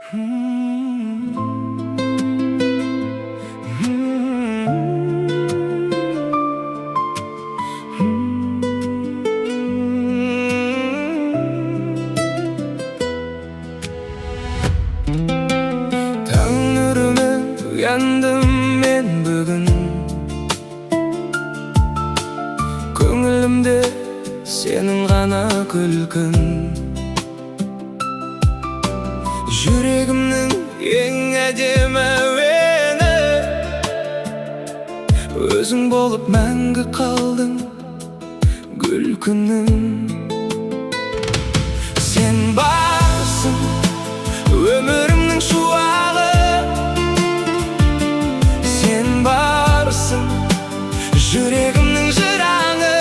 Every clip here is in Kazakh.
таң нұрымен ұяндым мен бүгін, көңілімде сенің ғана күлкің. Жүрегімнің ең әдемі әуені, өзің болып мәңгі қалдың гүл күнім. Сен барсың өмірімнің шуағы, сен барсың жүрегімнің жыраңы.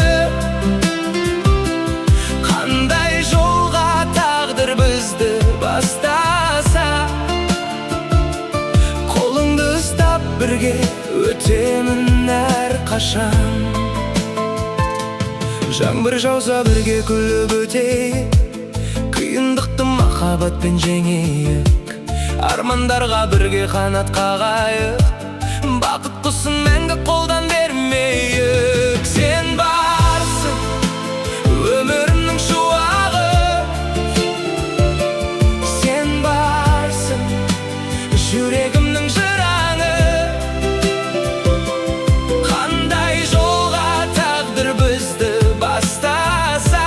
Қандай жолға тағдыр бізді бастаса, қолыңды ұстап бірге өтемін әрқашан. Жаңбыр жауса бірге күліп өтейік, қиындықты махаббатпен жеңейік, армандарға бірге қанат қағайық, бақыт құсын мәңгі қолдан бермейік. Сен барсың өмірімнің шуағы, сен барсың жүрегімнің жыраңы. Қандай жолға тағдыр бізді бастаса,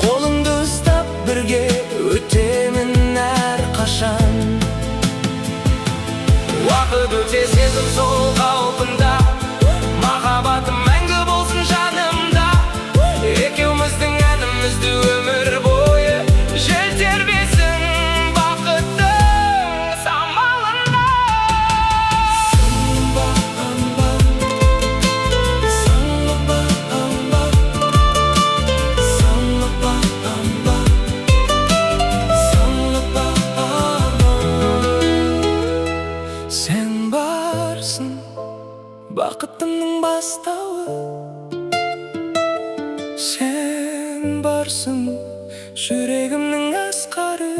қолыңды ұстап бірге өтемін әрқашан. Уақыт өте сезім сол қалпында, махаббатым мәңгі болсын жанымда. Екеуміздің әнімізді өмір бойы жел тербесін бақыттың самалында. Сен барсың бақытымның бастауы, сен барсың жүрегімнің асқары.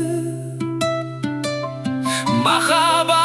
Махаббат